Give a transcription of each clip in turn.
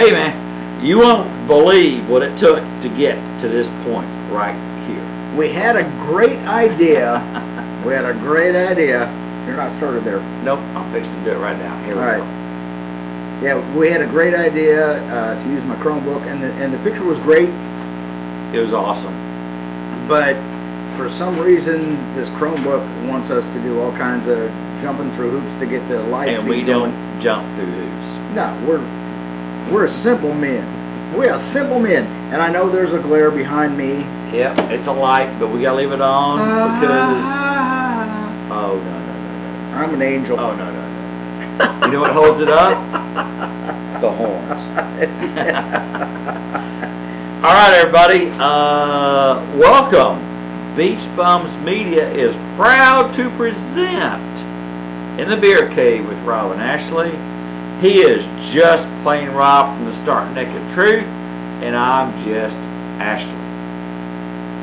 Hey man, you won't believe what it took to get to this point right here. We had a great idea. You're not started there. Nope, I'm fixing to do it right now. Here we All right. go. Yeah, we had a great idea to use my Chromebook, and the picture was great, It was awesome. but for some reason this Chromebook wants us to do all kinds of jumping through hoops to get the live And feed we going. don't jump through hoops. No, we're simple men. We are simple men, and I know there's a glare behind me. Yep, it's a light, but we gotta leave it on because. Oh no. I'm an angel. Oh no. You know what holds it up? The horns. All right, everybody. Welcome. Beach Bums Media is proud to present In the Beer Cave with Rob and Ashley. He is just plain Rob from the Stark Naked Truth, and I'm just Ashley.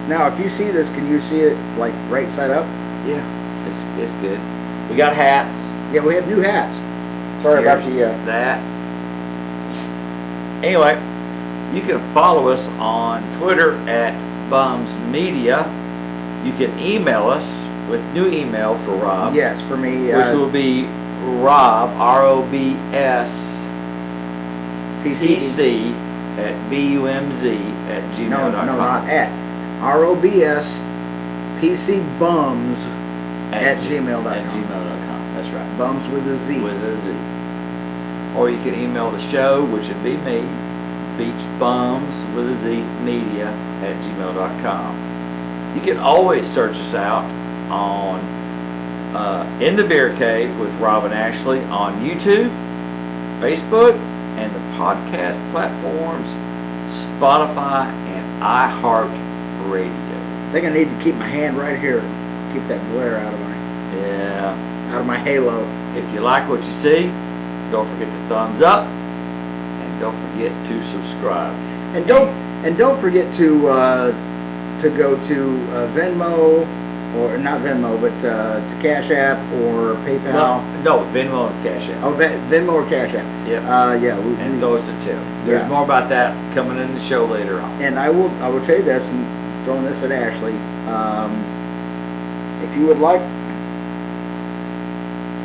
Now, if you see this, can you see it like right side up? Yeah, it's good. We got hats. Yeah, we have new hats. Sorry about the. That. Anyway, you can follow us on Twitter at Bums Media. You can email us with new email for Rob. Yes, for me. Which will be Rob, R-O-B-S, PC at BUMZ@gmail.com. No, not at. ROBS PCBums at gmail.com. At gmail.com. That's right. Bums with a Z. With a Z. Or you can email the show, which would be me, beachbums with a Z media at gmail.com. You can always search us out on In the Beer Cave with Rob and Ashley on YouTube, Facebook, and the podcast platforms, Spotify and iHeartRadio. I think I need to keep my hand right here. Keep that glare out of my halo. If you like what you see, don't forget to thumbs up, and don't forget to subscribe. And don't forget to go to Venmo, or not Venmo, but to Cash App or PayPal. No, Venmo and Cash App. Oh, Venmo or Cash App. Yep. And those to tell. There's more about that coming in the show later on. And I will tell you this, and throwing this at Ashley. If you would like.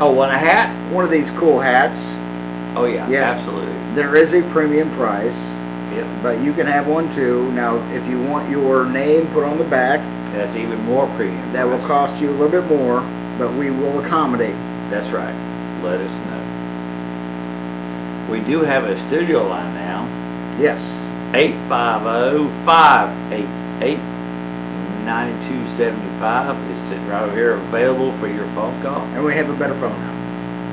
Oh, want a hat? One of these cool hats. Oh yeah, yes, absolutely. There is a premium price. Yep. But you can have one too. Now, if you want your name put on the back, that's even more premium. That will cost you a little bit more, but we will accommodate. That's right. Let us know. We do have a studio line now. Yes. 850-588-9275 is sitting right over here, available for your phone call. And we have a better phone now.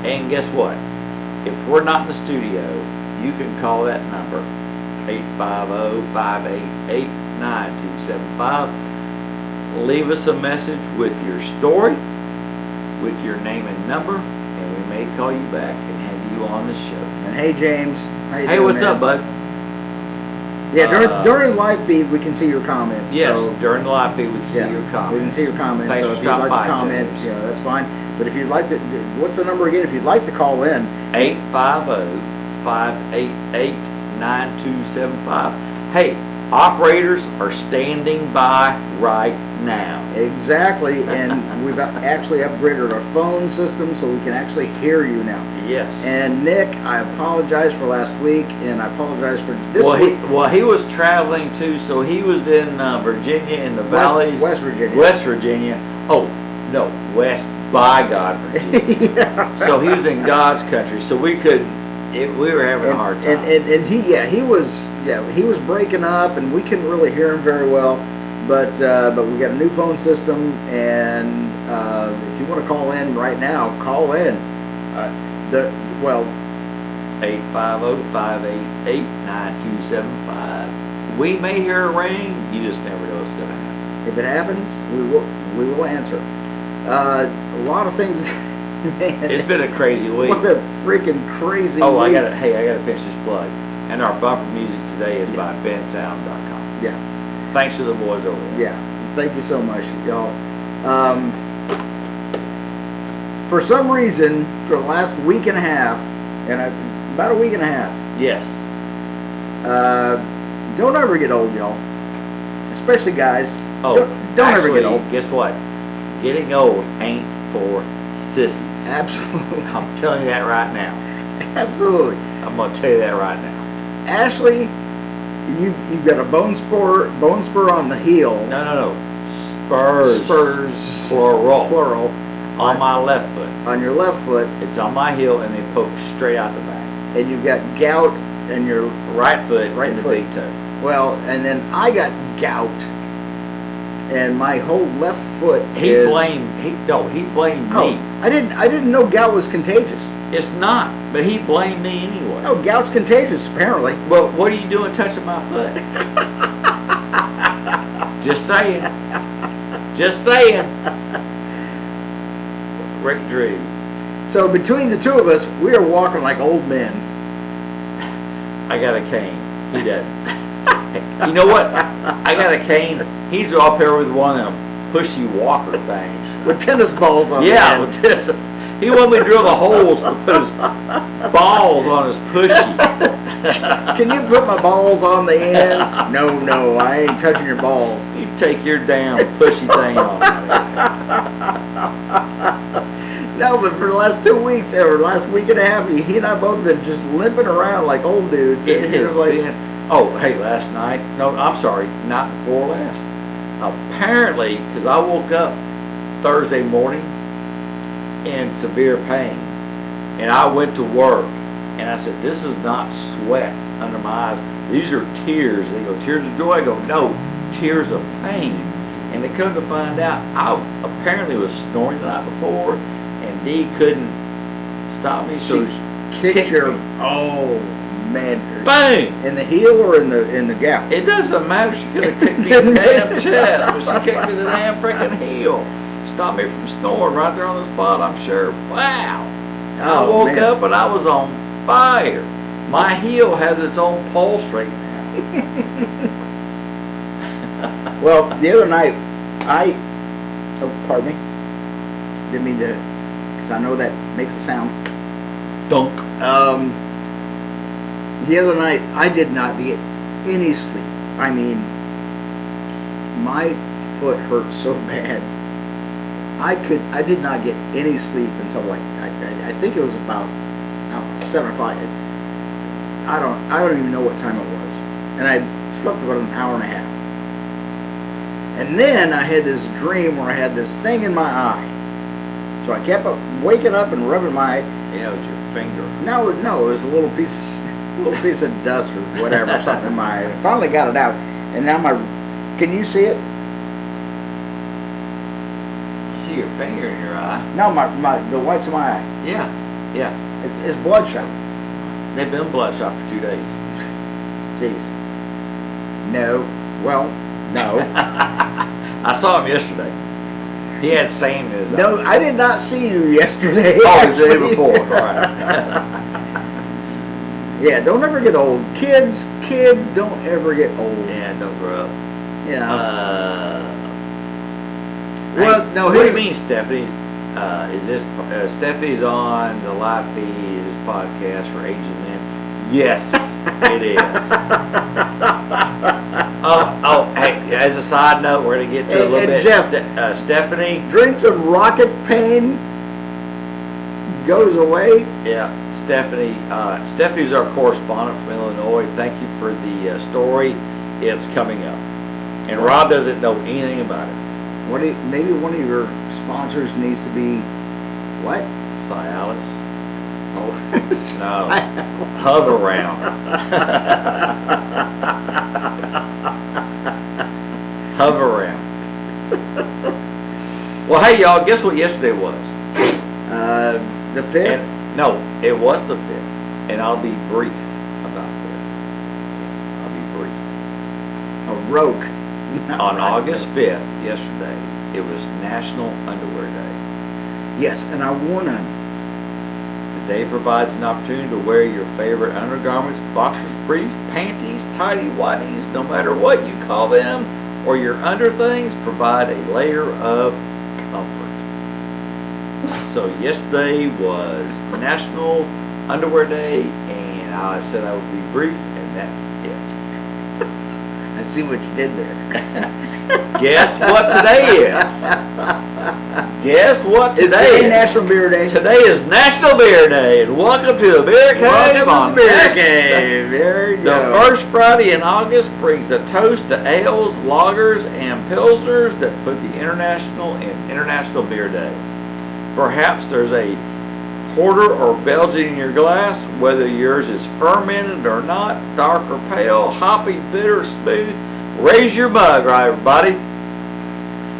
And guess what? If we're not in the studio, you can call that number, 850-588-9275. Leave us a message with your story, with your name and number, and we may call you back and have you on the show. And hey, James. Hey, what's up, bud? Yeah, during live feed, we can see your comments. Yes, so, during the live feed, we can see your comments. We can see your comments. Thanks so for if you'd like stopping to by, comment, James. that's fine. But if you'd like to, what's the number again? If you'd like to call in, 850-588-9275. Hey, operators are standing by right now. Exactly, and we've actually upgraded our phone system so we can actually hear you now. Yes. And Nick, I apologize for last week, and I apologize for this week. He was traveling too, so he was in Virginia, in the valleys. West Virginia. West Virginia. Oh, no, West by God, Virginia. Yeah. So he was in God's country, so we were having a hard time. And he was breaking up, and we couldn't really hear him very well. But we got a new phone system, and if you want to call in right now, call in. 850-588-9275. We may hear a ring. You just never know what's going to happen. If it happens, we will answer. A lot of things. Man, it's been a crazy week. What a freaking crazy week. I gotta finish this plug. And our bumper music today is by bensound.com. Yeah. Thanks to the boys over there. Yeah. Thank you so much, y'all. For some reason, for the last week and a half, about a week and a half. Yes. Don't ever get old, y'all. Especially guys. Oh, don't ever get old. Guess what? Getting old ain't for sissies. Absolutely. I'm telling you that right now. Absolutely. I'm gonna tell you that right now. Ashley, you've got a bone spur on the heel. No. Spurs. Plural. On my left foot. On your left foot. It's on my heel and they poke straight out the back. And you've got gout in your right foot. Right and foot. The big toe. Well, and then I got gout, and my whole left foot. He blamed me. I didn't know gout was contagious. It's not, but he blamed me anyway. No, gout's contagious apparently. Well, what are you doing touching my foot? Just saying. Just saying. Rick Drew. So between the two of us, we are walking like old men. I got a cane. He doesn't. You know what? I got a cane. He's up here with one of them pushy walker things. With tennis balls on Yeah, with tennis. He wanted me to drill the holes to put his balls on his pushy. Can you put my balls on the ends? No, I ain't touching your balls. You take your damn pushy thing off. No, but for the last 2 weeks, or last week and a half, he and I both been just limping around like old dudes. It has been. Oh, hey, last night. No, I'm sorry, not before last. Apparently, because I woke up Thursday morning in severe pain, and I went to work, and I said, "This is not sweat under my eyes. These are tears." They go, "Tears of joy." I go, "No, tears of pain." And they come to find out, I apparently was snoring the night before, and Dee couldn't stop me, so she kicked your me. Oh man! Bang! In the heel or in the gout? It doesn't matter. She could have kicked me in the damn chest, but she kicked me in the damn freaking heel. Stopped me from snoring right there on the spot. I'm sure. Wow! I woke up and I was on fire. My heel has its own pulse right now. Well, the other night, pardon me. Didn't mean to, because I know that makes a sound. Dunk. The other night, I did not get any sleep. I mean, my foot hurt so bad. I did not get any sleep until like I think it was about 7 o'clock. I don't even know what time it was, and I slept about an hour and a half. And then I had this dream where I had this thing in my eye. So I kept waking up and rubbing my. Yeah, it was your finger. No, it was a little piece of dust or whatever, something in my eye. I finally got it out, and now can you see it? You see your finger in your eye? No, the whites of my eye. Yeah. It's bloodshot. They've been bloodshot for 2 days. Jeez. No. Well, no. I saw him yesterday. He had sand in his eye. No, I did not see you yesterday. Oh, the day before. All right. Yeah, don't ever get old. Kids, don't ever get old. Yeah, don't grow up. Yeah. Well, no. What do you mean, Stephanie? Is this Stephanie's on the live feed? This podcast for aging men? Yes, it is. Hey, as a side note, we're going to get to a little bit. Jeff, Stephanie. Drink some Rocket Pain. Goes away. Yeah, Stephanie. Stephanie's our correspondent from Illinois. Thank you for the story. It's coming up. And Rob doesn't know anything about it. Maybe one of your sponsors needs to be what? Cialis? Oh, no. Hover round. Hover round. Well, hey y'all, guess what yesterday was? The 5th? No, it was the 5th. And I'll be brief about this. I'll be brief. A roke. On August 5th, yesterday, it was National Underwear Day. Yes, and I want to. The day provides an opportunity to wear your favorite undergarments, boxers, briefs, panties, tighty-whities, no matter what you call them, or your underthings, provide a layer of comfort. So yesterday was National Underwear Day, and I said I would be brief, and that's it. I see what you did there. Guess what today is? Guess what It's today today is? National Beer Day. Today is National Beer Day, and welcome to the Beer Cave. Welcome to the Beer Cave. There you The go. first Friday in August brings a toast to ales, lagers, and pilsners that put the International in International Beer Day. Perhaps there's a porter or Belgian in your glass, whether yours is fermented or not, dark or pale, hoppy, bitter, smooth. Raise your mug, right, everybody?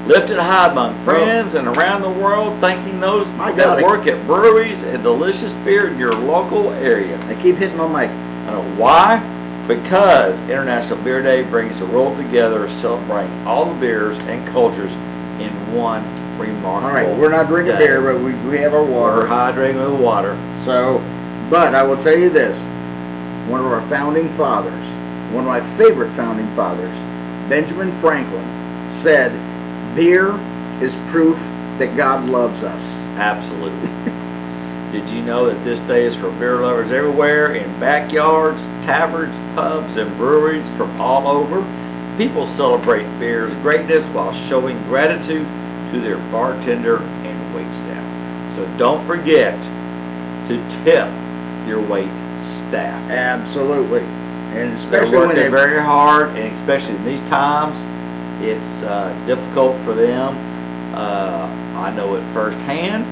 Lift it high among friends and around the world, thanking those that work at breweries and delicious beer in your local area. I keep hitting my mic. I know why? Because International Beer Day brings the world together, celebrating all the beers and cultures in one remarkable. All right, we're not drinking beer, but we have our water. We're hydrating with water. So, but I will tell you this: one of our founding fathers, one of my favorite founding fathers, Benjamin Franklin, said, "Beer is proof that God loves us." Absolutely. Did you know that this day is for beer lovers everywhere, in backyards, taverns, pubs, and breweries from all over? People celebrate beer's greatness while showing gratitude to their bartender and waitstaff. So don't forget to tip your wait staff. Absolutely, and especially they're when working very hard, and especially in these times, it's difficult for them. I know it firsthand.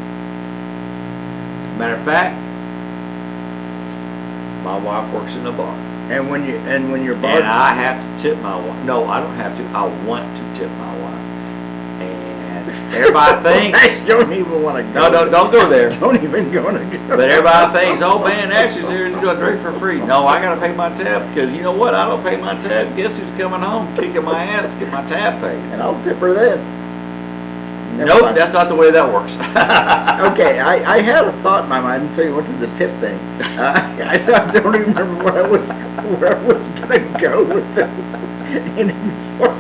Matter of fact, my wife works in a bar. And when you're bar, and I have to tip my wife. No, I don't have to. I want to tip my wife. And everybody thinks. I don't even want to go. No, don't go there. Don't even go to go. But everybody thinks, oh man, Ashley's here, he's going to drink for free. No, I got to pay my tab, because you know what? I don't pay my tab. Guess who's coming home kicking my ass to get my tab paid? And I'll tip her then. Nope, that's not the way that works. Okay, I had a thought in my mind until you went to the tip thing. I don't even remember where I was going to go with this anymore.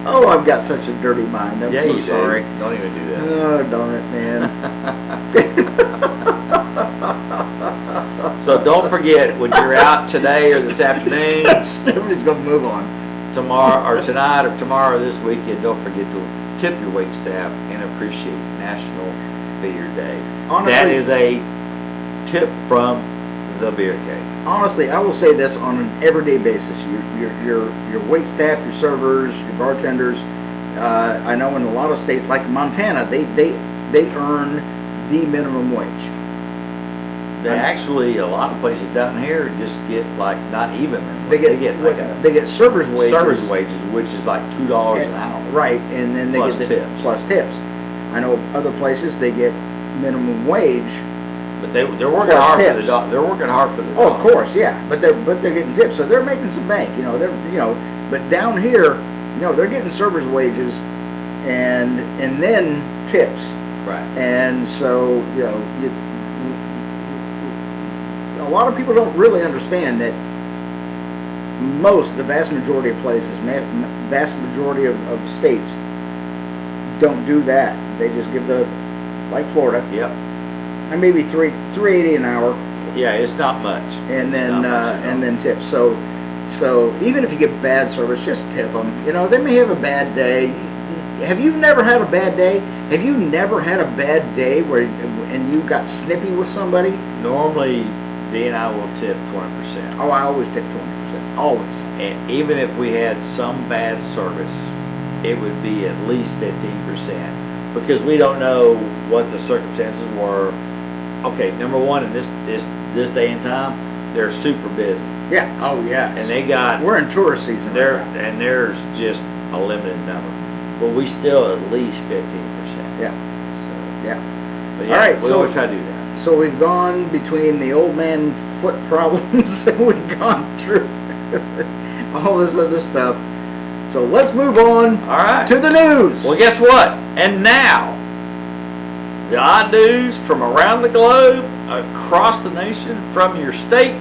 Oh, I've got such a dirty mind. I'm so sorry. Don't even do that. Oh, darn it, man. So don't forget, when you're out today or this afternoon, Somebody's going to move on. Tomorrow or tonight or tomorrow or this weekend, don't forget to tip your wait staff and appreciate National Beer Day. Honestly, that is a tip from the Beer Cave. Honestly, I will say this on an everyday basis. Your wait staff, your servers, your bartenders. I know in a lot of states like Montana, they earn the minimum wage. They actually, a lot of places down here just get like not even. They get servers' wages. Servers' wages, which is like $2 an hour. Right, and then they plus get tips. Plus tips. I know other places they get minimum wage. But they're working hard for the dog. They're working hard for the dog. Oh, of course, yeah. But they're getting tips, so they're making some bank. But down here, they're getting servers' wages, and then tips. Right. And so a lot of people don't really understand that the vast majority of places, vast majority of states don't do that. They just give like Florida. Yep. And maybe $3.80 an hour. Yeah, it's not much. And then tips. So even if you get bad service, just tip them. They may have a bad day. Have you never had a bad day? Have you never had a bad day and you got snippy with somebody? Normally, Dee and I will tip 20%. Oh, I always tip 20%. Always. And even if we had some bad service, it would be at least 15%, because we don't know what the circumstances were. Okay, number one, in this day and time, they're super busy. Yeah. Oh, yeah. And we're in tourist season. And there's just a limited number, but we still at least 15%. Yeah. So yeah. But yeah, all right. We always try to do that. So we've gone between the old man foot problems and we've gone through all this other stuff. So let's move on to the news. Well, guess what? And now, the odd news from around the globe, across the nation, from your state,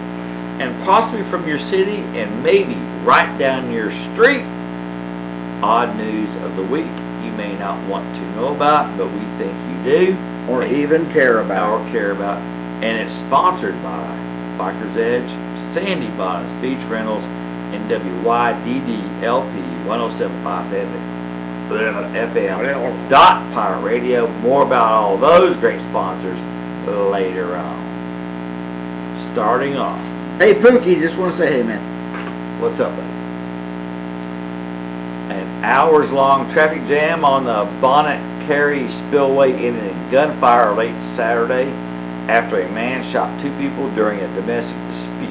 and possibly from your city, and maybe right down your street. Odd news of the week you may not want to know about, but we think you do. Or even care about. And it's sponsored by Biker's Edge Sandy Bottoms Beach Rentals, and WYDD-LP 107.5 FM. Pirate Radio. More about all those great sponsors later on. Starting off. Hey, Pookie, just want to say hey, man. What's up, buddy? An hours-long traffic jam on the Bonnet Carey Spillway ended in gunfire late Saturday after a man shot 2 people during a domestic dispute.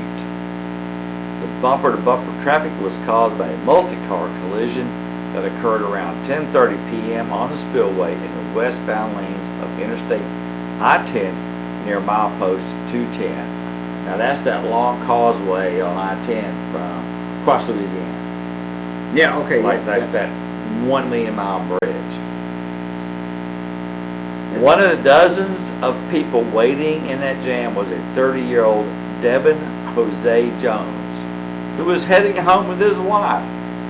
The bumper-to-bumper traffic was caused by a multi-car collision that occurred around 10:30 p.m. on the spillway in the westbound lanes of Interstate I-10 near milepost 210. Now that's that long causeway on I-10 from across Louisiana. Yeah, okay. Like that 1 million mile bridge. One of the dozens of people waiting in that jam was a 30-year-old Devin Jose Jones, who was heading home with his wife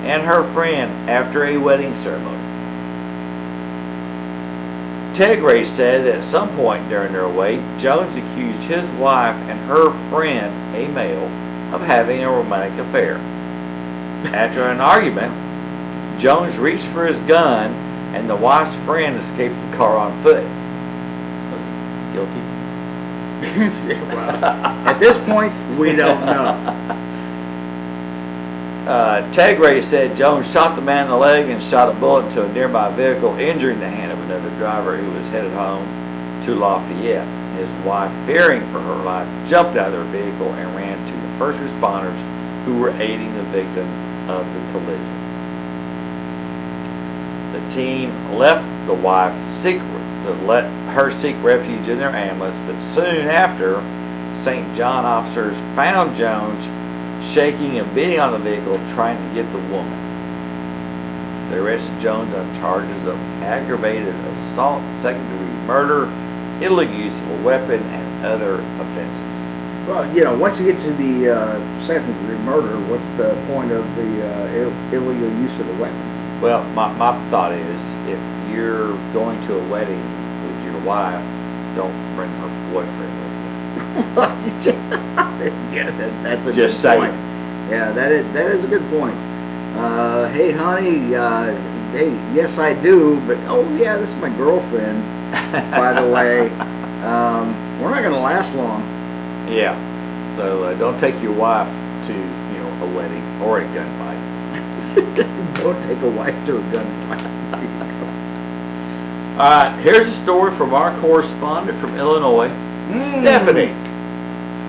and her friend after a wedding ceremony. Tegray said that at some point during their wait, Jones accused his wife and her friend, a male, of having a romantic affair. After an argument, Jones reached for his gun and the wife's friend escaped the car on foot. Was he guilty? Well, at this point, we don't know. Tegray said Jones shot the man in the leg and shot a bullet into a nearby vehicle, injuring the hand of another driver who was headed home to Lafayette. His wife, fearing for her life, jumped out of their vehicle and ran to the first responders who were aiding the victims of the collision. The team left the wife to let her seek refuge in their ambulance, but soon after, St. John officers found Jones shaking and beating on the vehicle, trying to get the woman. They arrested Jones on charges of aggravated assault, second-degree murder, illegal use of a weapon, and other offenses. Well, once you get to the second-degree murder, what's the point of the illegal use of the weapon? Well, my thought is, if you're going to a wedding with your wife, don't bring her boyfriend with you. Yeah, that's a Just good point. saying. Yeah, that is a good point. Hey, honey, hey, yes, I do, but oh yeah, this is my girlfriend. By the way, we're not going to last long. Yeah. So don't take your wife to a wedding or a gunfight. Don't take a wife to a gunfight. All right. Here's a story from our correspondent from Illinois, Stephanie.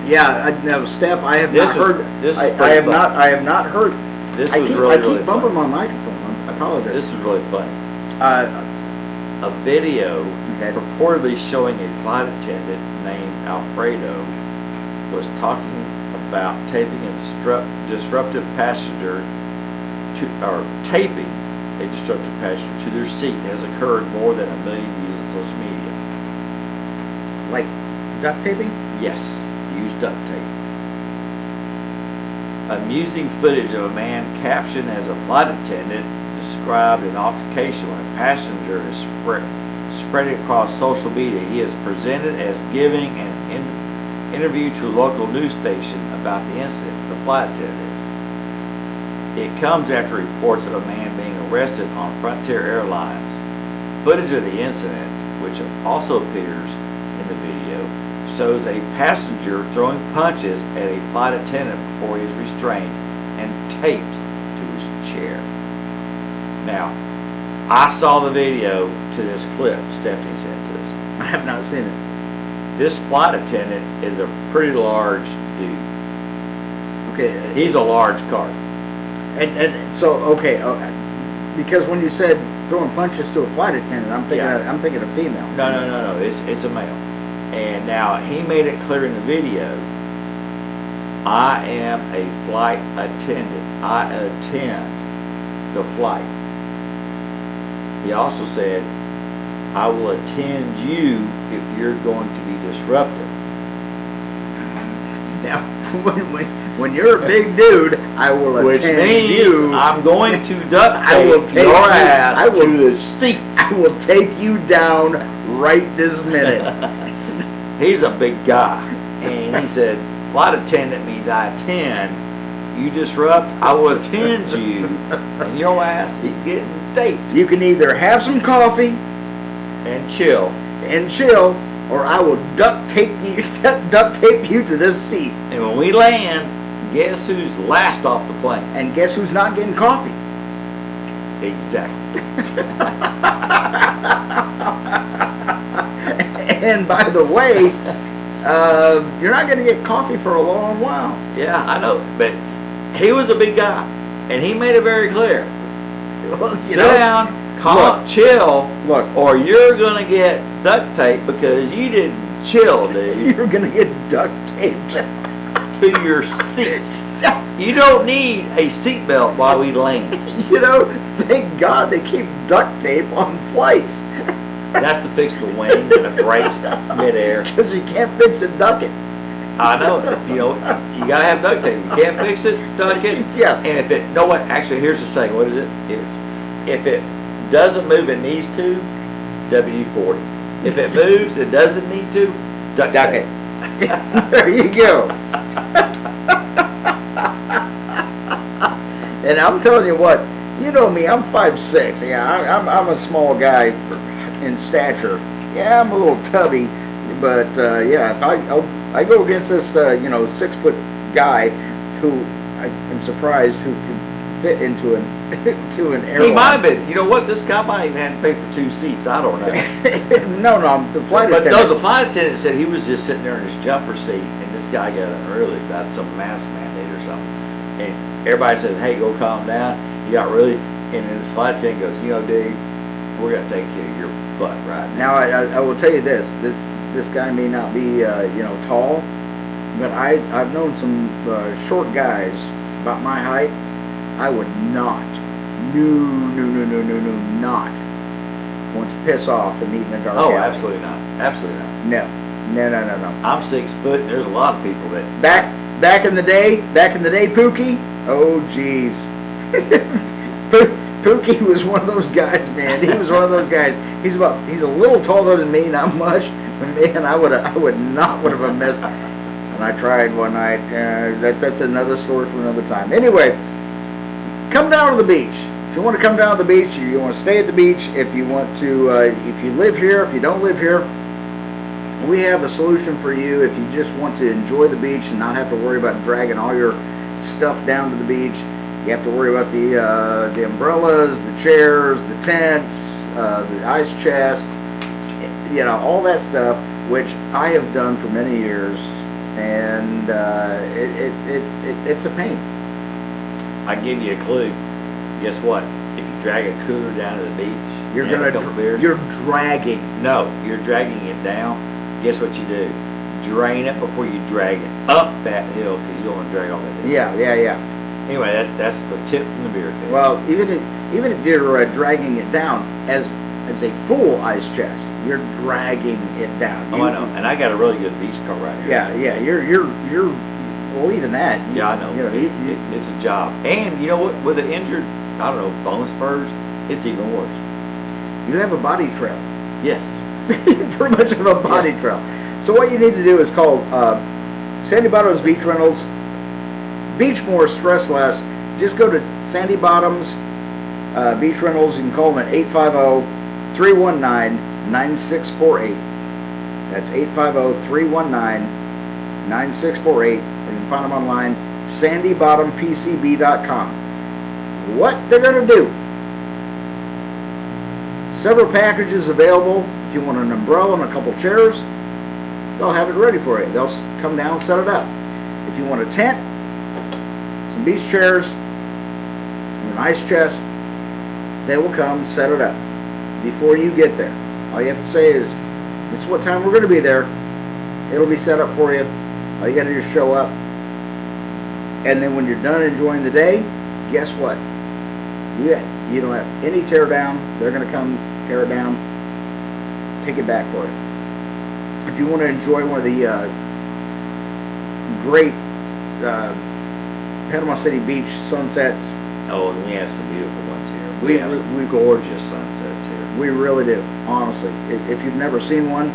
Yeah, no, Steph, I have not heard. This is I have fun. not. I have not heard. This I was keep, really, I keep really bumping fun. my microphone. I apologize. This is really funny. Uh, A video okay. purportedly showing a flight attendant named Alfredo was talking about taping a disruptive passenger taping a disruptive passenger to their seat has occurred more than 1 million views on social media. Like duct taping? Yes, use duct tape. Amusing footage of a man captioned as a flight attendant described an altercation when a passenger is spreading across social media. He is presented as giving an interview to a local news station about the incident. The flight attendant. It comes after reports of a man being arrested on Frontier Airlines. Footage of the incident, which also appears in the video, shows a passenger throwing punches at a flight attendant before he is restrained and taped to his chair. Now, I saw the video to this clip Stephanie sent to us. I have not seen it. This flight attendant is a pretty large dude. Okay. He's a large car. And so okay, because when you said throwing punches to a flight attendant, I'm thinking a female. No. It's a male. And now he made it clear in the video, I am a flight attendant. I attend the flight. He also said, I will attend you if you're going to be disruptive. Now, when you're a big dude, I will Which attend means you. I'm going to duct I will tape take your you- ass I will- to the seat. I will take you down right this minute. He's a big guy. And he said, flight attendant means I attend. You disrupt, I will attend you, and your ass is getting taped. You can either have some coffee And chill. or I will duct tape you to this seat. And when we land, guess who's last off the plane? And guess who's not getting coffee? Exactly. And by the way, you're not going to get coffee for a long while. Yeah, I know, but he was a big guy, and he made it very clear. Well, Sit down, chill, or you're gonna get duct tape because you didn't chill, dude. You're going to get duct taped To your seat. You don't need a seatbelt while we land. Thank God they keep duct tape on flights. That's to fix the wing and it breaks midair. Because you can't fix it, duck it. I know. You gotta have duct tape. You can't fix it, duck it. Yeah. And if it, actually, here's the saying. What is it? If it doesn't move, it needs to. WD-40. If it moves, it doesn't need to. Duck it. tape. There you go. And I'm telling you what, you know me, I'm 5'6". Yeah, I'm a small guy in stature. Yeah, I'm a little tubby, but yeah, if I go against this 6 foot guy who I'm surprised who can fit into an airline. He might have been. You know what? This guy might even have to pay for 2 seats. I don't know. No, the flight attendant. But no, the flight attendant said he was just sitting there in his jumper seat, and this guy got unruly about some mask mandate or something. And everybody says, "Hey, go calm down." He got really, and then this flight attendant goes, "Dude, we're gonna take care of your butt right now." Now I will tell you this guy may not be tall, but I've known some short guys about my height. I would not want to piss off and eat in a dark alley. Absolutely not. Absolutely not. No. I'm 6 foot, and there's a lot of people that back in the day, Pookie. Oh geez, Pookie was one of those guys, man. He was one of those guys. He's a little taller than me, not much, but man, I would not have missed. And I tried one night. That's another story for another time. Anyway, come down to the beach. If you want to come down to the beach, you want to stay at the beach. If you want to, if you live here, if you don't live here, we have a solution for you. If you just want to enjoy the beach and not have to worry about dragging all your stuff down to the beach, you have to worry about the umbrellas, the chairs, the tents, the ice chest, all that stuff, which I have done for many years, and it's a pain. I give you a clue. Guess what? If you drag a cooler down to the beach, you're dragging. No, you're dragging it down. Guess what you do? Drain it before you drag it up that hill, because you don't want to drag all that hill. Yeah. Anyway, that's the tip from the beer can. Well, even if you're dragging it down as a full ice chest, you're dragging it down. I know, and I got a really good beach car right here. Yeah. You're well, even that. I know. It's a job, and you know what? With an injured, bone spurs, it's even worse. You have a body trail. Yes. You pretty much have a body trail. So what you need to do is call Sandy Bottoms Beach Rentals. Beach more, stress less. Just go to Sandy Bottoms Beach Rentals. You can call them at 850-319-9648. That's 850-319-9648. You can find them online, sandybottompcb.com. What they're going to do. Several packages available. If you want an umbrella and a couple chairs, they'll have it ready for you. They'll come down and set it up. If you want a tent, some beach chairs, and an ice chest, they will come set it up before you get there. All you have to say is, this is what time we're going to be there. It'll be set up for you. All you got to do is show up. And then when you're done enjoying the day, guess what? You don't have any tear down. They're going to come tear it down, take it back for you. If you want to enjoy one of the great Panama City Beach sunsets. Oh, and we have some beautiful ones here. We have some gorgeous sunsets here. We really do, honestly. If you've never seen one,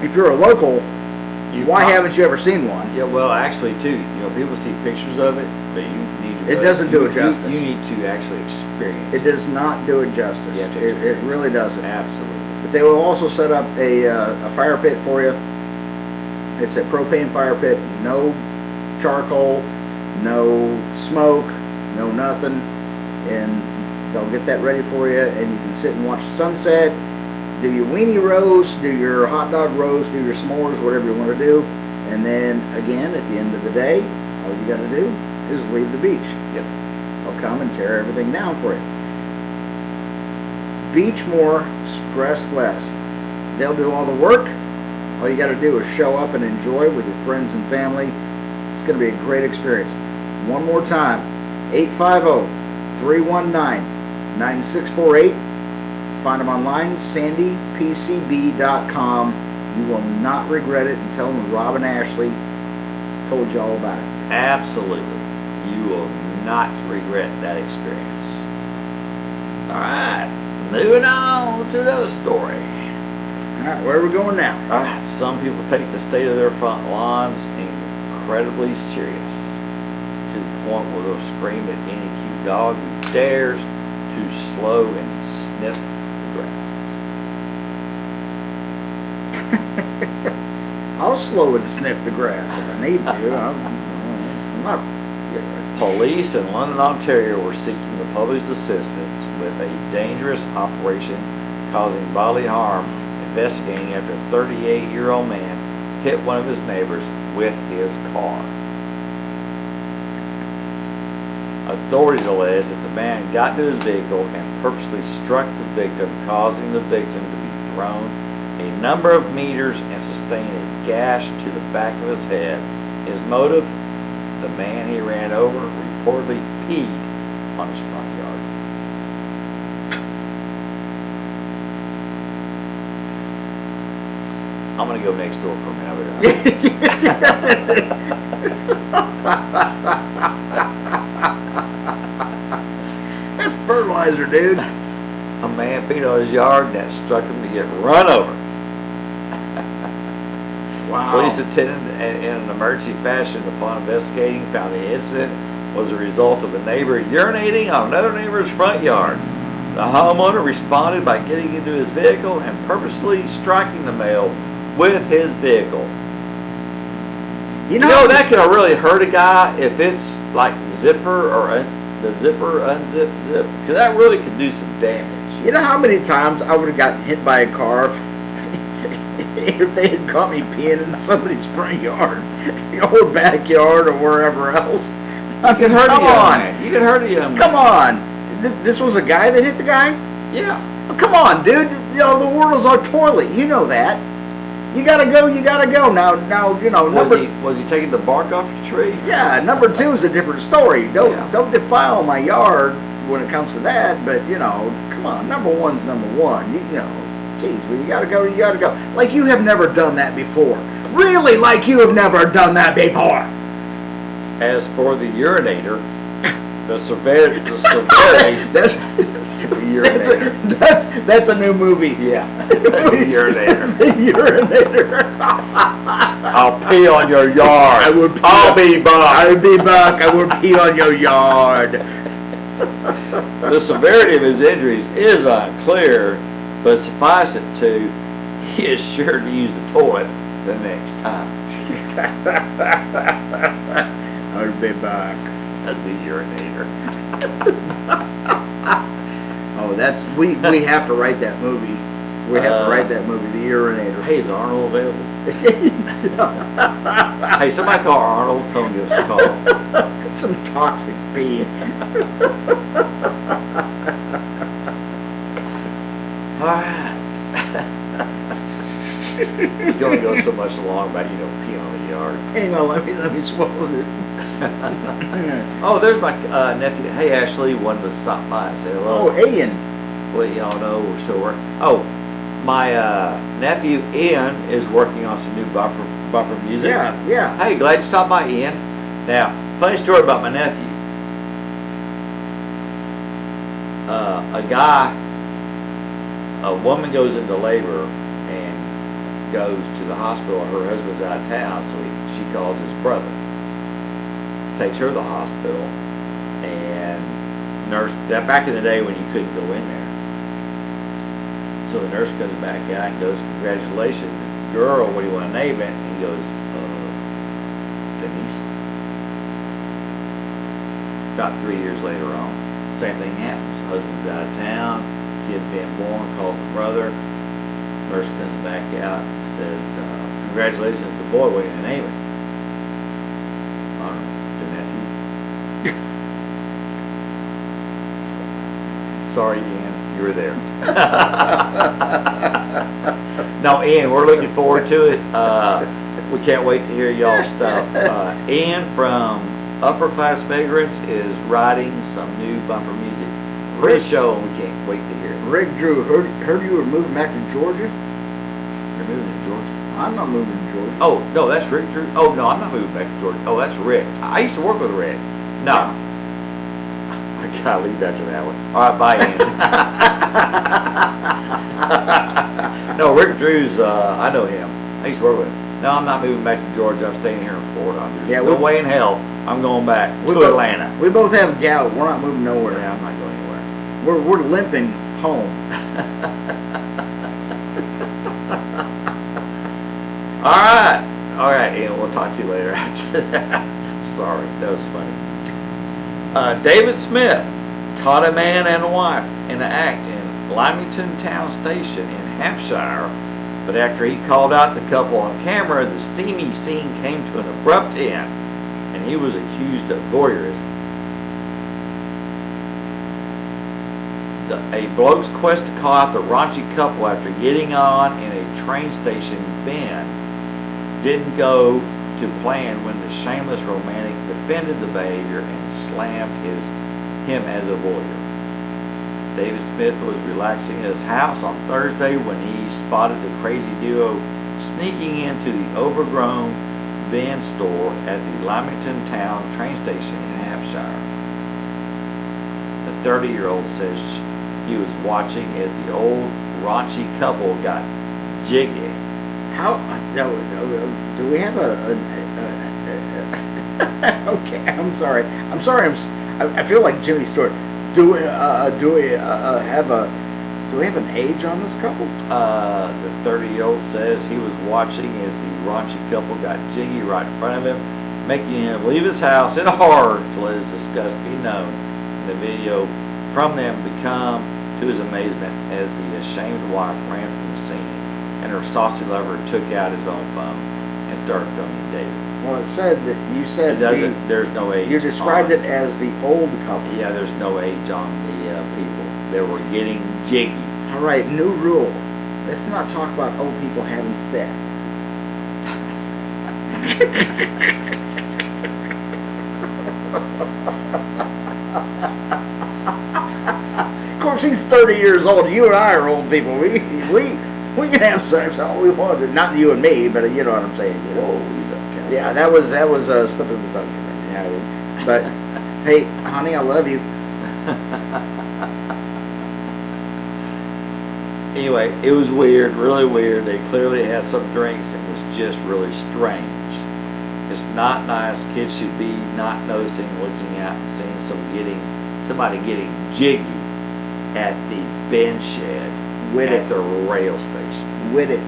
if you're a local Why haven't you ever seen one? Yeah, well, actually, too, people see pictures of it, but you need to. It doesn't do it justice. You need to actually experience it. It does not do it justice. It really doesn't. Absolutely. But they will also set up a fire pit for you. It's a propane fire pit, no charcoal, no smoke, no nothing, and they'll get that ready for you, and you can sit and watch the sunset, do your weenie roast, do your hot dog roast, do your s'mores, whatever you want to do, and then again at the end of the day, all you got to do is leave the beach. Yep. They'll come and tear everything down for you. Beach more, stress less. They'll do all the work. All you got to do is show up and enjoy with your friends and family. It's going to be a great experience. One more time, 850-319-9648. Find them online, sandypcb.com. You will not regret it, and tell them Rob and Ashley told you all about it. Absolutely. You will not regret that experience. All right, moving on to another story. All right, where are we going now? All right, some people take the state of their front lawns incredibly serious, to the point where they'll scream at any cute dog who dares to slow and sniff the grass. I'll slow and sniff the grass if I need to. I'm not. Police in London, Ontario were seeking the public's assistance with a dangerous operation causing bodily harm, investigating after a 38-year-old man hit one of his neighbors with his car. Authorities allege that the man got into his vehicle and purposely struck the victim, causing the victim to be thrown a number of meters and sustain a gash to the back of his head. His motive? The man he ran over reportedly peed on his front yard. I'm going to go next door for a minute. That's fertilizer, dude. A man peed on his yard and that struck him to get run over. Wow. Police attended in an emergency fashion upon investigating, found the incident was a result of a neighbor urinating on another neighbor's front yard. The homeowner responded by getting into his vehicle and purposely striking the male with his vehicle. You know that can really hurt a guy if it's like zipper or the zipper unzip zip, because that really could do some damage. You know how many times I would have gotten hit by a car if they had caught me peeing in somebody's front yard or backyard or wherever else? You can hurt a young man. You can hurt a young man. Come on. This was a guy that hit the guy? Yeah. Oh, come on, dude. The world is our toilet. You know that. You gotta go. You gotta go. Now. Was he taking the bark off the tree? Yeah. Number 2 is a different story. Don't defile my yard when it comes to that. But come on. Number 1's number 1. Geez, well, you gotta go. You gotta go. Like you have never done that before. Really, like you have never done that before. As for the urinator, the severity. That's a new movie. Yeah. The urinator. The urinator. I'll pee on your yard. I'll be Buck. I would pee on your yard. The severity of his injuries is unclear, but suffice it to, he is sure to use the toilet the next time. I'll be back. The urinator. Oh, we have to write that movie. We have to write that movie, The Urinator. Hey, is Arnold available? Hey, somebody call Arnold. Tell him to give us a call. Some toxic pee. All right. You can only go so much along about peeing on the yard. Hang on, let me swallow it. Oh, there's my nephew. Hey, Ashley, wanted to stop by and say hello. Oh, Ian. Well, y'all know we're still working. Oh, my nephew Ian is working on some new bumper music. Yeah. Hey, glad you stopped by, Ian. Now, funny story about my nephew. A woman goes into labor, and goes to the hospital. Her husband's out of town, so she calls his brother. Takes her to the hospital, and nurse. That back in the day when you couldn't go in there. So the nurse comes back out and goes, "Congratulations, girl. What do you want to name it?" And he goes, "Denise." About 3 years later on, same thing happens. Husband's out of town, kid's being born, calls the brother. Nurse comes back out and says, "Congratulations, it's a boy. What are you gonna name it?" I don't know. Didn't have to. Sorry, Ian, you were there. No, Ian, we're looking forward to it. We can't wait to hear y'all's stuff. Ian from Upper Class Vagrants is writing some new bumper music for his show, and we can't wait to hear it. Rick Drew, heard you were moving back to Georgia? You're moving to Georgia? I'm not moving to Georgia. Oh, no, that's Rick Drew. Oh, no, I'm not moving back to Georgia. Oh, that's Rick. I used to work with Rick. No. I gotta leave after that one. All right, bye, Ian. No, Rick Drew's, I know him. I used to work with him. No, I'm not moving back to Georgia. I'm staying here in Florida. There's no way in hell I'm going back to Atlanta. We both have gout. We're not moving nowhere. Yeah, I'm not going anywhere. We're limping home. All right, Ian. We'll talk to you later after that. Sorry, that was funny. David Smith caught a man and a wife in an act in Lymington Town Station in Hampshire. But after he called out the couple on camera, the steamy scene came to an abrupt end, and he was accused of voyeurism. A bloke's quest to call out the raunchy couple after getting on in a train station bend didn't go to plan when the shameless romantic defended the behavior and slammed him as a voyeur. David Smith was relaxing at his house on Thursday when he spotted the crazy duo sneaking into the overgrown van store at the Lymington Town train station in Hampshire. The 30-year-old says he was watching as the old raunchy couple got jiggy. How do we have okay, I'm sorry. I feel like Jimmy Stewart. Do we have an age on this couple? The 30-year-old says he was watching as the raunchy couple got jiggy right in front of him, making him leave his house in a horror to let his disgust be known. The video from them become to his amazement as the ashamed wife ran from the scene, and her saucy lover took out his own phone and started filming David. Well, it said that you said there's no age. You described it as the old couple. Yeah, there's no age on the people. They were getting jiggy. All right, new rule. Let's not talk about old people having sex. Of course, he's 30 years old. You and I are old people. We can have sex all we want. Not you and me, but you know what I'm saying. You know? Whoa, he's okay. Yeah, that was a slip of the tongue. Yeah, but hey, honey, I love you. Anyway, it was weird, really weird. They clearly had some drinks. It was just really strange. It's not nice. Kids should be not noticing, looking out, and seeing somebody getting jiggy at the bin shed at the rail station. With it.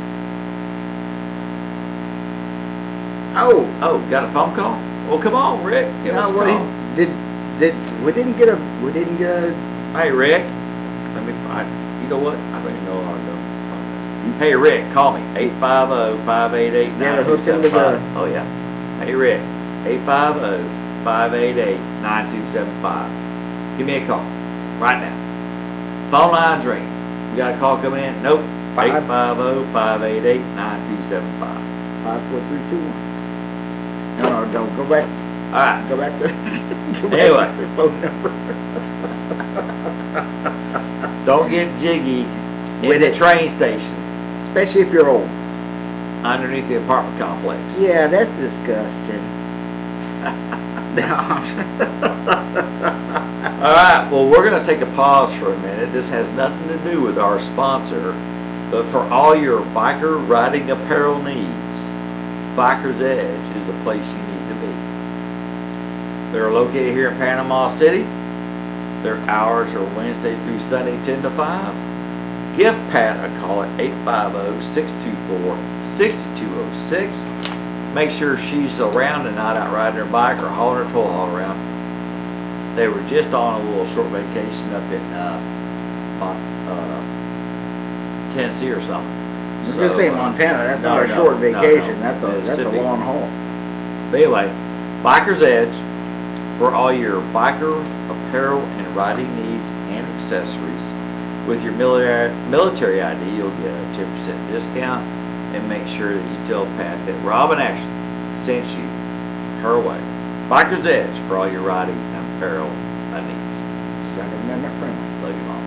Oh, got a phone call? Well, come on, Rick. Give us a call. We didn't get a. Hey, Rick. Let me find. You know what? I don't even know how to go. Hey, Rick, call me 850-588-9275. Oh yeah. Hey, Rick, 850-588-9275. Give me a call right now. Phone line's ringing. You got a call coming in? Nope. 850-588-9275. 54321. No, don't go back. All right. Go back to. Anyway. The phone number. Don't get jiggy in the train station. Especially if you're old. Underneath the apartment complex. Yeah, that's disgusting. All right, well, we're going to take a pause for a minute. This has nothing to do with our sponsor. But for all your biker riding apparel needs, Biker's Edge is the place you need to be. They're located here in Panama City. Their hours are Wednesday through Sunday, 10 to 5. Give Pat a call at 850-624-6206. Make sure she's around and not out riding her bike or hauling her tool haul around. They were just on a little short vacation up in Tennessee or something. I was going to say Montana. That's not a short vacation. That's a long haul. But anyway, Biker's Edge for all your biker apparel and riding needs and accessories. With your military ID, you'll get a 10% discount, and make sure that you tell Pat that Robin Action sent you her way. Biker's Edge for all your riding and apparel needs. Second Amendment friendly. Love you, Mom.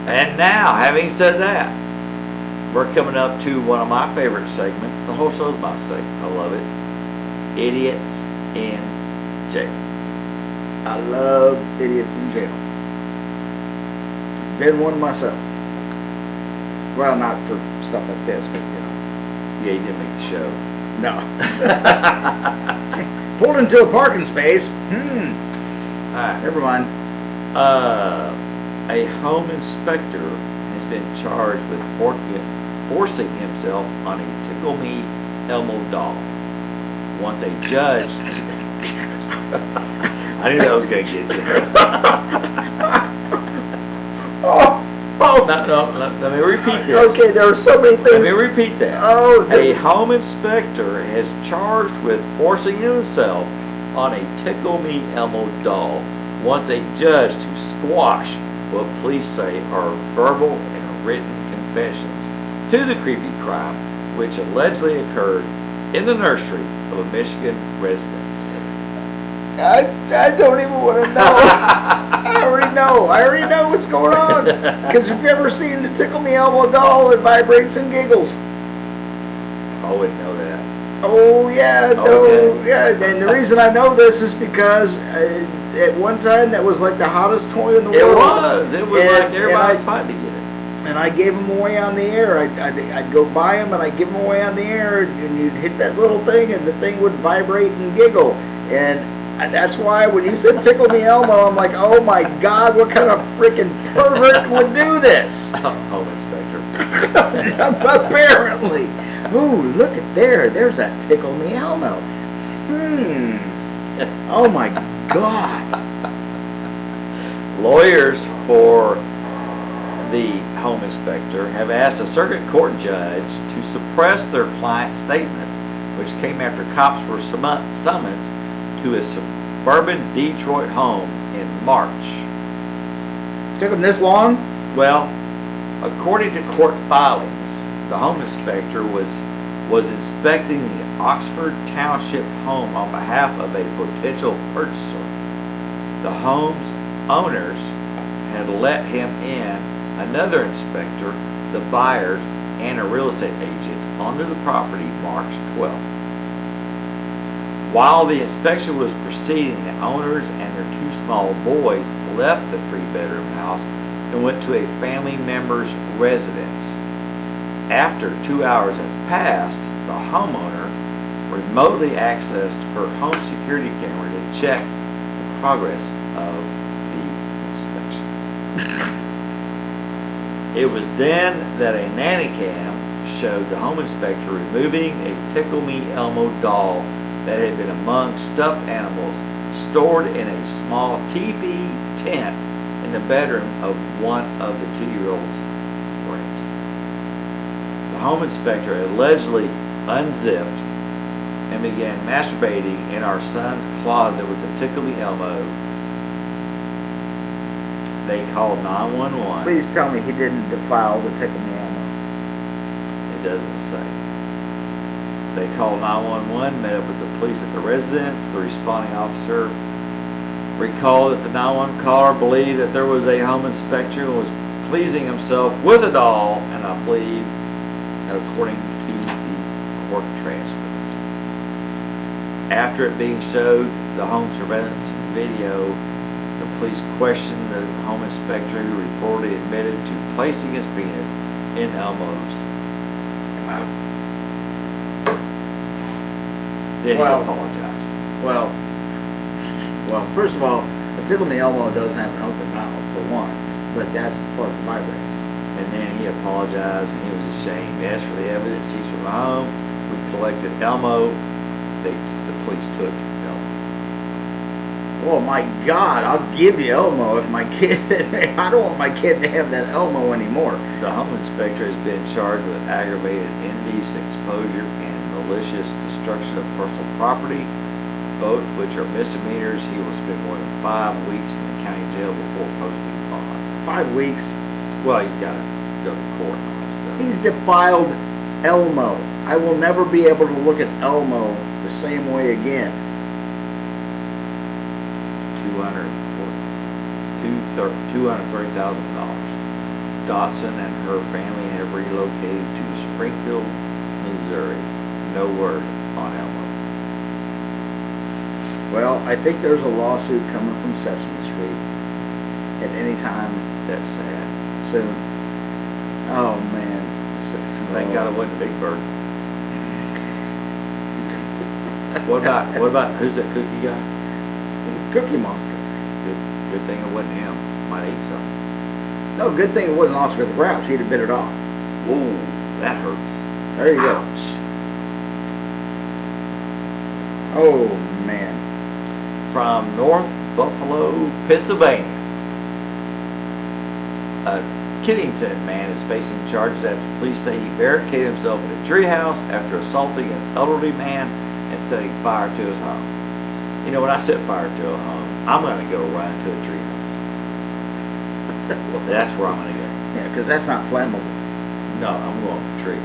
And now, having said that, we're coming up to one of my favorite segments. The whole show's my segment. I love it. Idiots in Jail. I love idiots in jail. Been one myself. Well, not for stuff like this, but Yeah, you didn't make the show. No. Pulled into a parking space. Alright. Never mind. A home inspector has been charged with forcing himself on a Tickle Me Elmo doll. Once a judge... I knew that was going to get you. No, let me repeat this. Okay, there are so many things. Let me repeat that. A home inspector has charged with forcing himself on a Tickle Me Elmo doll. Wants a judge to squash what police say are verbal and written confessions to the creepy crime, which allegedly occurred in the nursery of a Michigan residence. I don't even want to know. I already know what's going on. Because if you've ever seen the Tickle Me Elmo doll, it vibrates and giggles. I wouldn't know that. Oh yeah, yeah. And the reason I know this is because at one time that was like the hottest toy in the world. It was like everybody's fighting to get it. And I gave them away on the air. I'd go buy them and I'd give them away on the air, and you'd hit that little thing and the thing would vibrate and giggle. And that's why when you said Tickle Me Elmo, I'm like, oh my God, what kind of freaking pervert would do this? Home inspector. Apparently. Ooh, look at there. There's that Tickle Me Elmo. Oh my God. Lawyers for the home inspector have asked a circuit court judge to suppress their client's statements, which came after cops were summoned to a suburban Detroit home in March. Took them this long? Well, according to court filings, the home inspector was inspecting the Oxford Township home on behalf of a potential purchaser. The home's owners had let him in, another inspector, the buyers, and a real estate agent onto the property March 12th. While the inspection was proceeding, the owners and their two small boys left the three-bedroom house and went to a family member's residence. After 2 hours had passed, the homeowner remotely accessed her home security camera to check the progress of the inspection. It was then that a nanny cam showed the home inspector removing a Tickle Me Elmo doll that had been among stuffed animals stored in a small teepee tent in the bedroom of one of the 2-year-old's rooms. The home inspector allegedly unzipped and began masturbating in our son's closet with the Tickle Me Elmo. They called 911. Please tell me he didn't defile the Tickle Me Elmo. It doesn't say. They called 911, met up with the police at the residence. The responding officer recalled that the 911 caller believed that there was a home inspector who was pleasing himself with a doll, and I believe, according to the court transcript. After it being showed the home surveillance video, the Police questioned the home inspector, who reportedly admitted to placing his penis in Elmo's mouth. Then he apologized. Well, first of all, a Tickle Me Elmo doesn't have an open mouth, for one, but that's the part that vibrates. And then he apologized, and he was ashamed. As for the evidence seized from the home, we collected Elmo. The police took Elmo. Oh my God, I'll give you Elmo if my kid, I don't want my kid to have that Elmo anymore. The home inspector has been charged with aggravated indecent exposure and malicious destruction of personal property, both which are misdemeanors. He will spend more than 5 weeks in the county jail before posting bond. 5 weeks? Well, he's got to go to court and all that stuff. He's defiled Elmo. I will never be able to look at Elmo the same way again. $230,000. Dotson and her family have relocated to Springfield, Missouri. No word on Elmo. Well, I think there's a lawsuit coming from Sesame Street at any time. That's sad. Soon. Oh man. Thank God it wasn't Big Bird. What about who's that cookie guy? Cookie Monster. Good thing it wasn't him. Might eat something. No, good thing it wasn't Oscar the Grouch. He'd have bit it off. Ooh, that hurts. There you go. Ouch. Oh man. From North Buffalo, Pennsylvania. A Kiddington man is facing charges after police say he barricaded himself in a treehouse after assaulting an elderly man and setting fire to his home. You know, when I set fire to a home, I'm going to go run to a treehouse. That's where I'm going to go. Yeah, because that's not flammable. No, I'm going to a tree.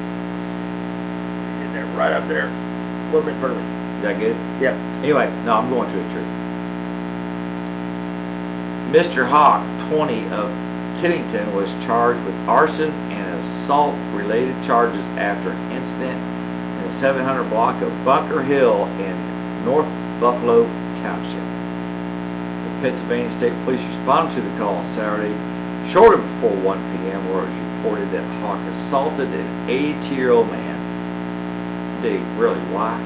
And they're right up there. A little bit further. Is that good? Yep. Anyway, no, I'm going to a tree. Mr. Hawk, 20 of Kiddington, was charged with arson and assault-related charges after an incident in the 700 block of Bunker Hill in North Buffalo Township. The Pennsylvania State Police responded to the call on Saturday, shortly before 1 p.m., where it was reported that Hawk assaulted an 82-year-old man. Really, why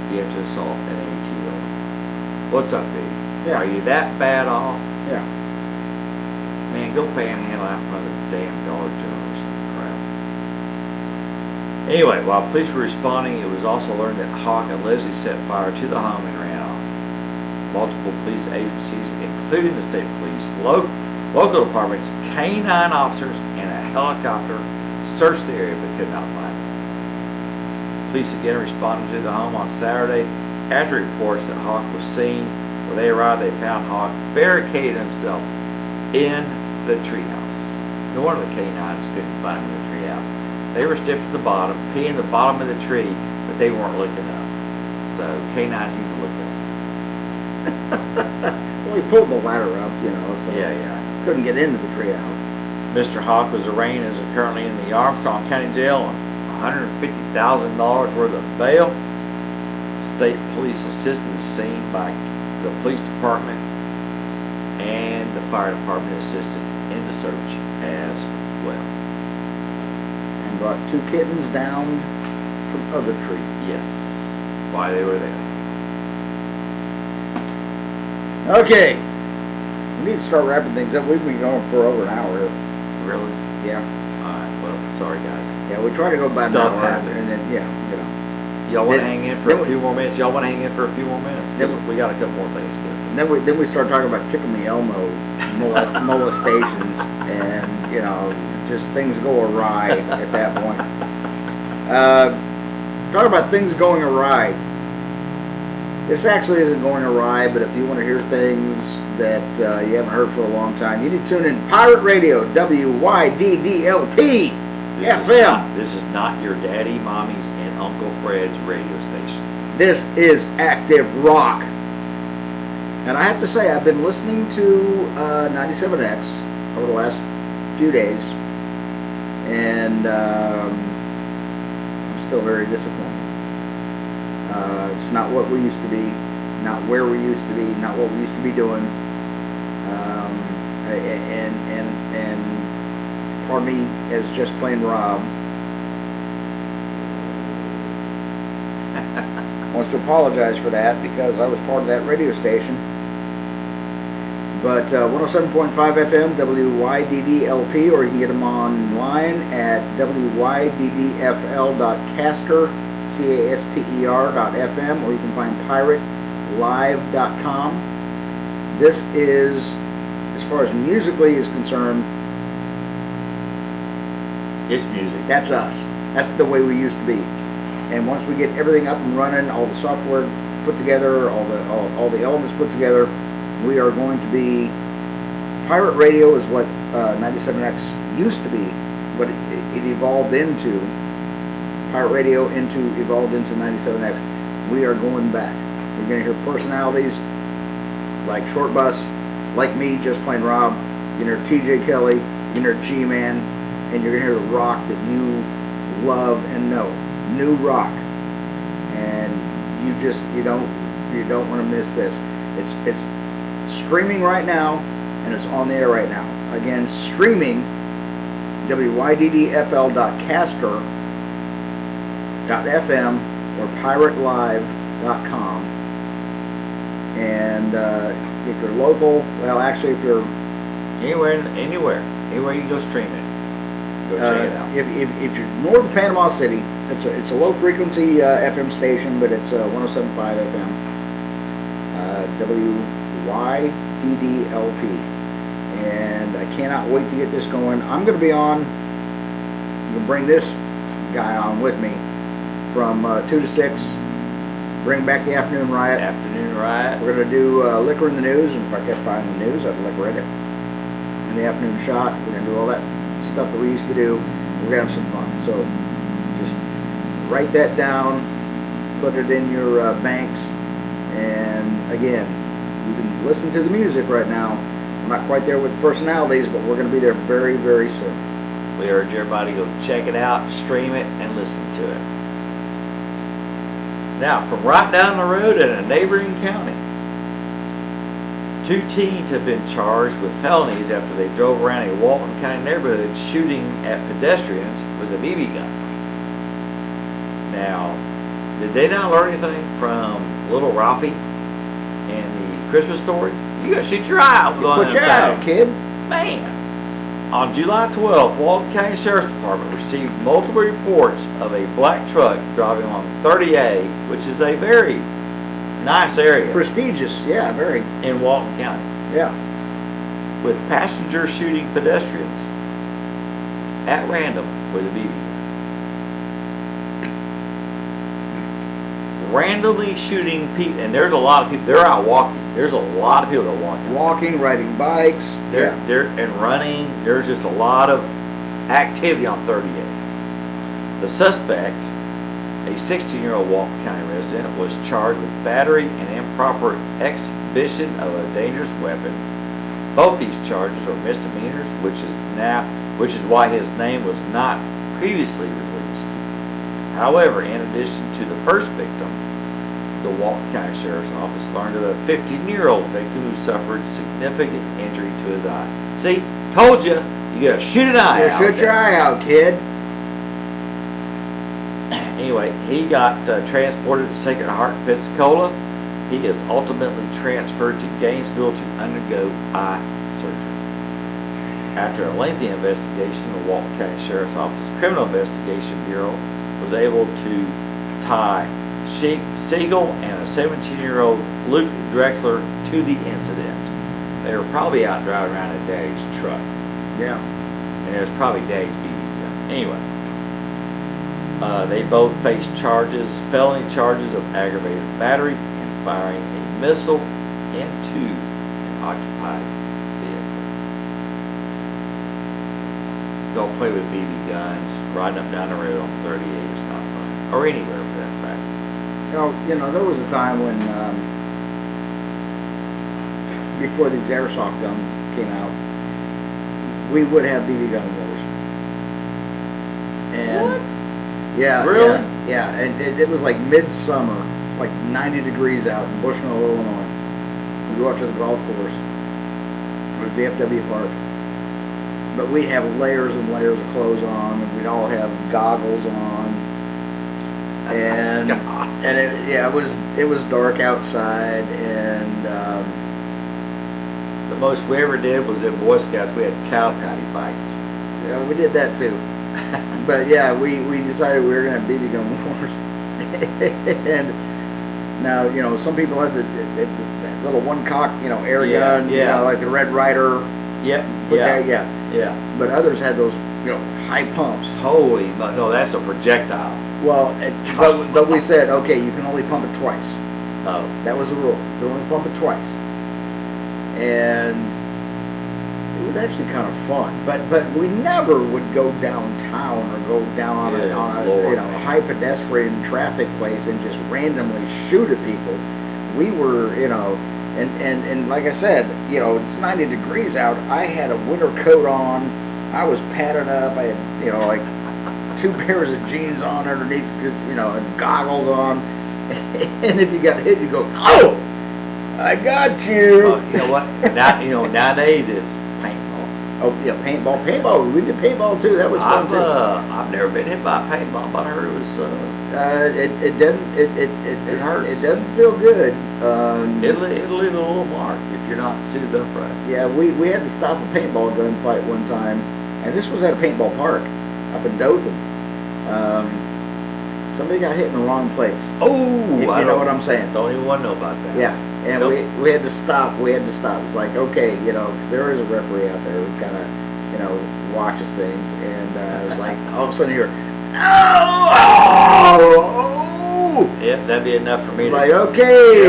do you have to assault an 82-year-old? What's up, baby? Yeah. Are you that bad off? Yeah. Man, go panhandle out in front of the damn Dollar General or some crap. Anyway, while police were responding, it was also learned that Hawk allegedly set fire to the home and ran off. Multiple police agencies, including the state police, local departments, canine officers, and a helicopter searched the area but could not find him. Police again responded to the home on Saturday after reports that Hawk was seen. When they arrived, they found Hawk barricaded himself in the treehouse. No wonder the canines couldn't find him in the treehouse. They were stiff at the bottom, peeing the bottom of the tree, but they weren't looking up. So canines need to look up. Well, he pulled the ladder up, you know, so Yeah. couldn't get into the treehouse. Mr. Hawk was arraigned and is currently in the Armstrong County Jail on $150,000 worth of bail. State police assisted the scene by the police department, and the fire department assisted in the search as well. And brought 2 kittens down from other trees. Yes, while they were there. Okay. We need to start wrapping things up. We've been going for over an hour here. Really? Yeah. Alright, well, sorry guys. Yeah, we try to go about an Stuff hour. happens. And then, yeah, you know. Y'all want to Then- hang in for then a we- few more minutes? Y'all want to hang in for a few more minutes? 'Cause Then- we got a couple more things to get. Then we start talking about Tickle Me Elmo molestations, and you know, just things go awry at that point. Talk about things going awry. This actually isn't going awry, but if you want to hear things that you haven't heard for a long time, you need to tune in Pirate Radio, WYDDLP FM. This is not your daddy, mommy's, and Uncle Fred's radio station. This is Active Rock. And I have to say, I've been listening to 97X over the last few days, and I'm still very disappointed. It's not what we used to be, not where we used to be, not what we used to be doing. and pardon me, as just plain Rob. Wants to apologize for that because I was part of that radio station. But 107.5 FM, WYDDLP, or you can get them online at wyddfl.caster.fm, or you can find piratelive.com. This is, as far as musically is concerned, It's music. that's us. That's the way we used to be. And once we get everything up and running, all the software put together, all the elements put together, we are going to be. Pirate radio is what 97X used to be, but it evolved into. Pirate radio evolved into 97X. We are going back. You're going to hear personalities like Short Bus, like me, just plain Rob. You're going to hear TJ Kelly, you're going to hear G-Man, and you're going to hear the rock that you love and know. New rock. And you don't want to miss this. It's streaming right now, and it's on the air right now. Again, streaming, wyddfl.caster.fm or piratelive.com. And if you're local, well, actually, if you're Anywhere you can go stream it. Go check it out. if you're north of Panama City, it's a low frequency FM station, but it's 107.5 FM. WYDDLP, and I cannot wait to get this going. I'm going to be on. You can bring this guy on with me from 2 to 6. Bring back the afternoon riot. We're going to do liquor in the news, and if I kept buying the news, I'd liquor it. And the afternoon shot. We're going to do all that stuff that we used to do. We're going to have some fun. So just write that down, put it in your banks, and again, you can listen to the music right now. I'm not quite there with the personalities, but we're going to be there very, very soon. We urge everybody to go check it out, stream it, and listen to it. Now, from right down the road in a neighboring county, 2 teens have been charged with felonies after they drove around a Walton County neighborhood shooting at pedestrians with a BB gun. Now, did they not learn anything from Little Ralphie and the Christmas Story? You gotta shoot your eye out. Put your eye out, kid. Man. On July 12th, Walton County Sheriff's Department received multiple reports of a black truck driving on 30A, which is a very nice area. Prestigious, yeah, very. In Walton County. Yeah. With passengers shooting pedestrians at random with a BB gun. Randomly shooting people, and there's a lot of people. They're out walking. There's a lot of people that are walking, riding bikes. They're and running. There's just a lot of activity on 38. The suspect, a 16-year-old Walton County resident, was charged with battery and improper exhibition of a dangerous weapon. Both these charges are misdemeanors, which is why his name was not previously released. However, in addition to the first victim, the Walton County Sheriff's Office learned of a 15-year-old victim who suffered significant injury to his eye. See, told you, you gotta shoot an eye out. Shoot your eye out, kid. Anyway, he got transported to Sacred Heart, Pensacola. He is ultimately transferred to Gainesville to undergo eye surgery. After a lengthy investigation, the Walton County Sheriff's Office Criminal Investigation Bureau was able to tie Siegel and a 17-year-old Luke Drexler to the incident. They were probably out driving around in Daddy's truck. Yeah. And it was probably Daddy's BB gun. Anyway, they both faced felony charges of aggravated battery and firing a missile into an occupied vehicle. Don't play with BB guns. Riding up down the road on 38 is not fun. Or anywhere for that fact. You know, there was a time when, before these airsoft guns came out, we would have BB gun wars. And what? Yeah. Really? Yeah. And it was like midsummer, like 90 degrees out in Bushnell, Illinois. We go up to the golf course. We'd VFW park. But we'd have layers and layers of clothes on, and we'd all have goggles on. And it was dark outside, and the most we ever did was at Boy Scouts. We had cow patty fights. yeah, we did that too. But yeah, we decided we were gonna have BB gun wars. And now, you know, some people have that little one cock, you know, air gun, you know, like the Red Ryder. Yeah. But others had those, you know, high pumps. Holy, no, that's a projectile. Well, but we said, okay, you can only pump it twice. Oh. That was the rule. You can only pump it twice. And it was actually kind of fun. But we never would go downtown or go down on a high pedestrian traffic place and just randomly shoot at people. We were, you know, and like I said, you know, it's 90 degrees out. I had a winter coat on. I was padded up. I had, you know, like 2 pairs of jeans on underneath, just, you know, and goggles on. And if you got hit, you go, oh, I got you. Well, you know what? Now, you know, nowadays it's paintball. Oh yeah, paintball. We did paintball too. That was fun too. I've never been hit by a paintball, but I heard it was. It doesn't. It hurts. It doesn't feel good. It'll leave a little mark if you're not suited up right. Yeah, we had to stop a paintball gunfight one time, and this was at a paintball park up in Dothan. Somebody got hit in the wrong place. Oh, you know what I'm saying? Don't even want to know about that. Yeah, and nope. we had to stop. We had to stop. It was like, okay, you know, because there is a referee out there who kind of, you know, watches things, and it was like all of a sudden you're, oh! Yeah, that'd be enough for me. Like, okay,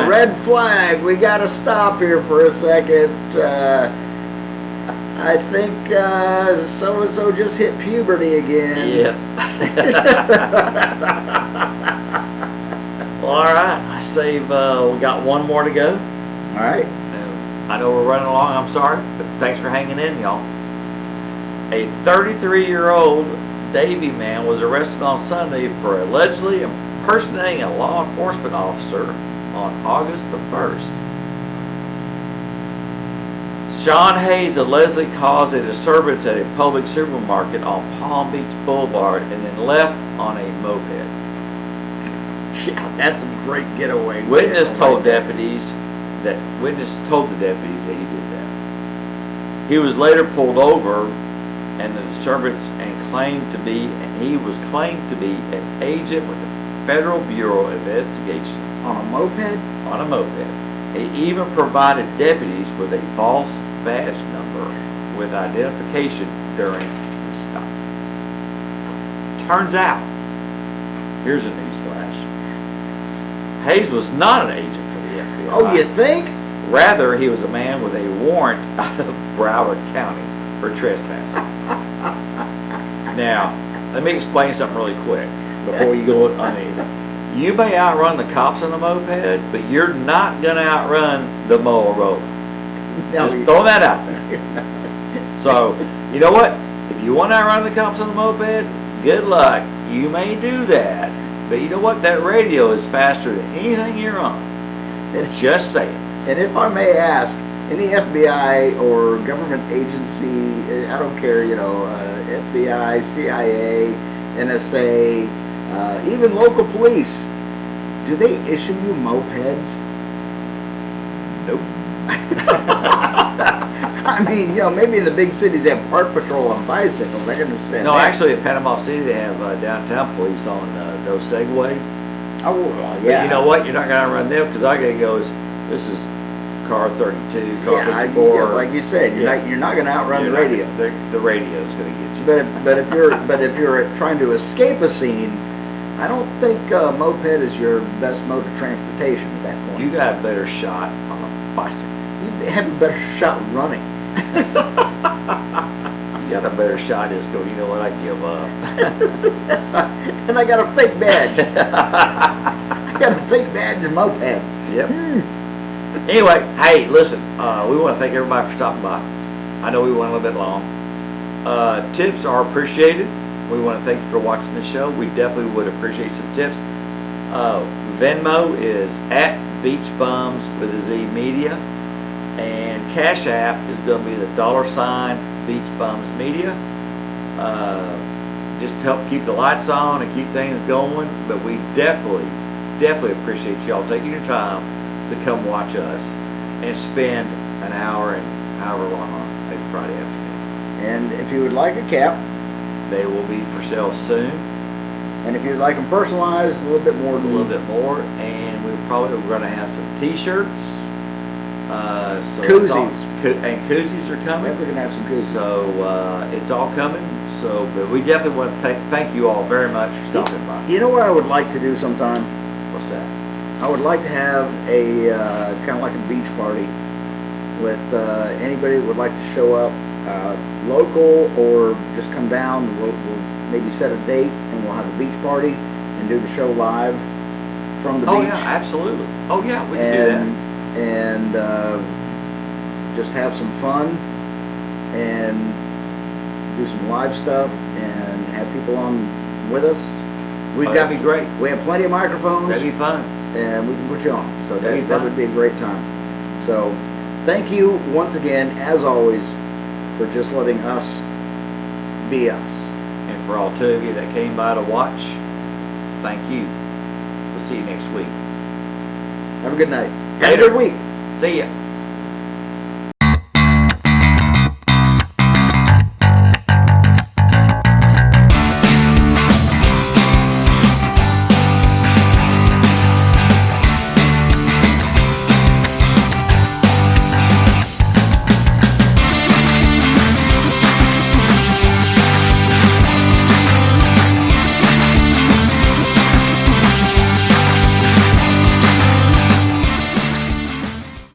red flag. We got to stop here for a second. I think so-and-so just hit puberty again. Yeah. Well, all right. I say we got one more to go. All right. I know we're running along. I'm sorry, but thanks for hanging in, y'all. A 33-year-old Davie man was arrested on Sunday for allegedly impersonating a law enforcement officer on August the 1st. Sean Hayes allegedly caused a disturbance at a public supermarket on Palm Beach Boulevard and then left on a moped. Yeah, that's a great getaway. Witness told the deputies that he did that. He was later pulled over and the disturbance he was claimed to be an agent with the Federal Bureau of Investigation. On a moped? On a moped. He even provided deputies with a false badge number with identification during the stop. Turns out, here's a newsflash, Hayes was not an agent for the FBI. Oh, you think? Rather, he was a man with a warrant out of Broward County for trespassing. Now, let me explain something really quick before you go on anything. You may outrun the cops on the moped, but you're not going to outrun the mower roller. No, just throw that out there. So, you know what? If you want to outrun the cops on the moped, good luck. You may do that. But you know what? That radio is faster than anything you're on. Just saying. And if I may ask, any FBI or government agency, I don't care, you know, FBI, CIA, NSA, even local police, do they issue you mopeds? Nope. I mean, you know, maybe in the big cities they have park patrol on bicycles. I can understand. No, that. actually, in Panama City they have downtown police on those Segways. Oh, well, yeah. But you know what? You're not going to outrun them because all you got to go is, this is car 32, car 54. Like you said, you're not going to outrun the radio. The radio is going to get you. But if you're trying to escape a scene, I don't think moped is your best mode of transportation at that point. You got a better shot on a bicycle. You have a better shot running. You got a better shot just go, you know what, I give up. And I got a fake badge. I got a fake badge and moped. Yep. Anyway, hey, listen, we want to thank everybody for stopping by. I know we went a little bit long. Tips are appreciated. We want to thank you for watching the show. We definitely would appreciate some tips. Venmo is @BeachBumsWithAZ Media. And Cash App is going to be the $ Beach Bums Media. Just to help keep the lights on and keep things going. But we definitely appreciate y'all taking your time to come watch us and spend an hour and however long on a Friday afternoon. And if you would like a cap, they will be for sale soon. And if you'd like them personalized, a little bit more. And we're going to have some T-shirts. So koozies. And koozies are coming. We're going to have some koozies. So it's all coming. So, but we definitely want to thank you all very much for stopping by. You know what I would like to do sometime? What's that? I would like to have a kind of like a beach party with anybody that would like to show up, local or just come down. We'll maybe set a date and we'll have a beach party and do the show live from the beach. Oh yeah, absolutely. Oh yeah, we can do that. And just have some fun and do some live stuff and have people on with us. That'd be great. We have plenty of microphones. That'd be fun. And we can put you on. So that would be a great time. So thank you once again, as always, for just letting us be us. And for all two of you that came by to watch, thank you. We'll see you next week. Have a good night. Later. Have a good week. See ya.